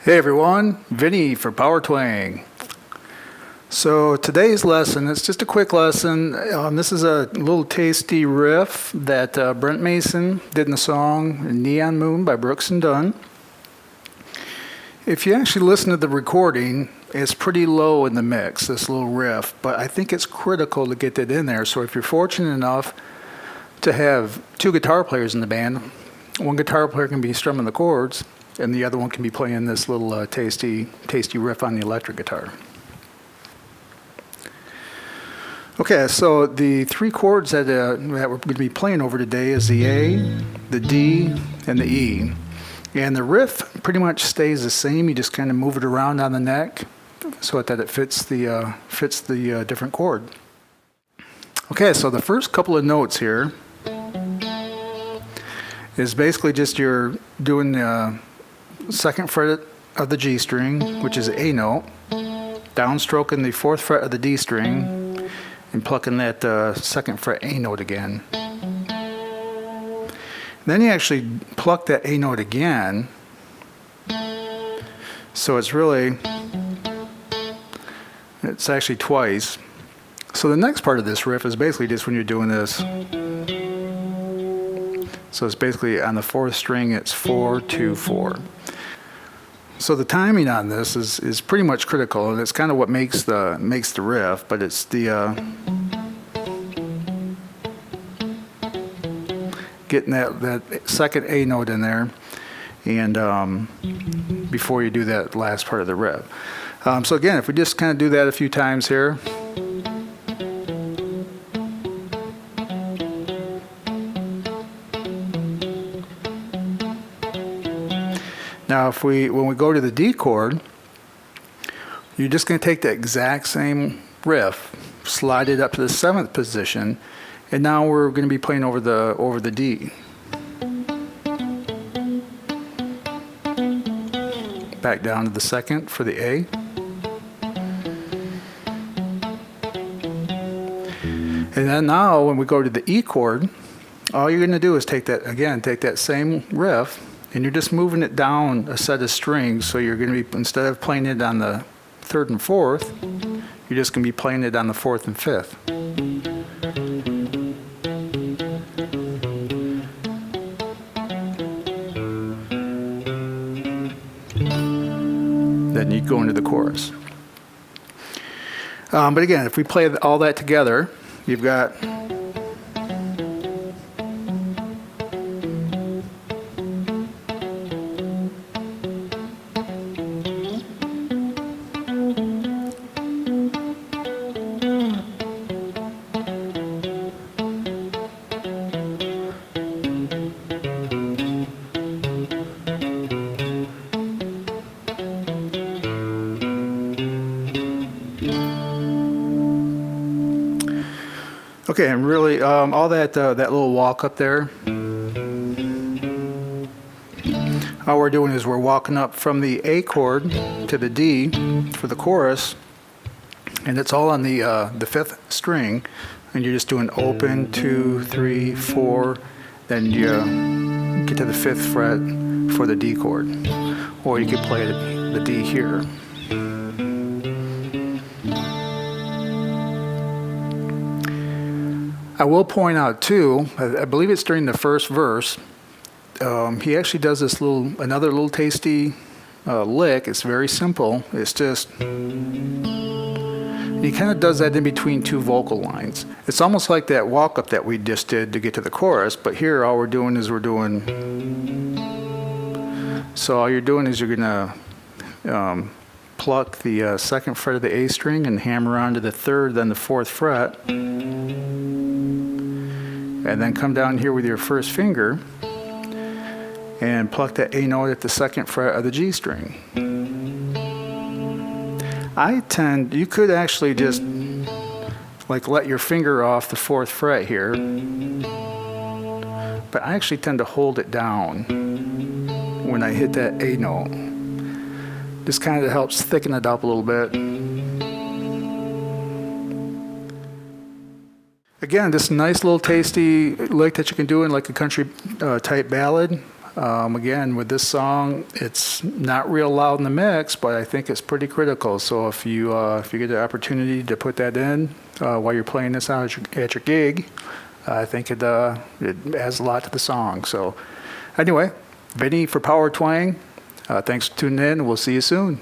Hey everyone, Vinny for Power Twang. So today's lesson, it's just a quick lesson. This is a little tasty riff that Brent Mason did in the song Neon Moon by Brooks Dunn. If you actually listen to the recording, it's pretty low in the mix, this little riff, but I think it's critical to get that in there. So if you're fortunate enough to have two guitar players in the band, one guitar player can be strumming the chords, and the other one can be playing this little tasty riff on the electric guitar. Okay, so the three chords that we're going to be playing over today is the A, the D, and the E. And the riff pretty much stays the same. You just kind of move it around on the neck so that it fits the different chord. Okay, so the first couple of notes here is basically just you're doing the second fret of the G string, which is the A note, downstroking the fourth fret of the D string, and plucking that second fret A note again. Then you actually pluck that A note again, so it's actually twice. So the next part of this riff is basically just when you're doing this. So it's basically on the fourth string, it's 4, 2, 4. So the timing on this is pretty much critical, and it's kind of what makes the riff. But it's the getting that second A note in there, and before you do that last part of the riff. So again, if we just kind of do that a few times here. Now, when we go to the D chord, you're just going to take the exact same riff, slide it up to the 7th position, and now we're going to be playing over the D. Back down to the 2nd for the A. And then now, when we go to the E chord, all you're going to do is take that same riff, and you're just moving it down a set of strings. So you're going to be, instead of playing it on the 3rd and 4th, you're just going to be playing it on the 4th and 5th. Then you go into the chorus. But again, if we play all that together, you've got okay, and really, all that little walk up there, all we're doing is we're walking up from the A chord to the D for the chorus, and it's all on the 5th string, and you're just doing open, 2, 3, 4, then you get to the 5th fret for the D chord, or you could play the D here. I will point out too, I believe it's during the first verse, he actually does this another little tasty lick. It's very simple. It's just, he kind of does that in between two vocal lines. It's almost like that walk up that we just did to get to the chorus, but here all we're doing is so all you're doing is you're gonna pluck the 2nd fret of the A string and hammer onto the 3rd, then the 4th fret. And then come down here with your first finger and pluck that A note at the 2nd fret of the G string. You could actually just let your finger off the 4th fret here, but I actually tend to hold it down when I hit that A note. Just kind of helps thicken it up a little bit. Again, this nice little tasty lick that you can do in like a country type ballad. Again, with this song, it's not real loud in the mix, but I think it's pretty critical. So if you get the opportunity to put that in while you're playing this out at your gig, I think it adds a lot to the song. So anyway, Vinny for Power Twang. Thanks for tuning in. We'll see you soon.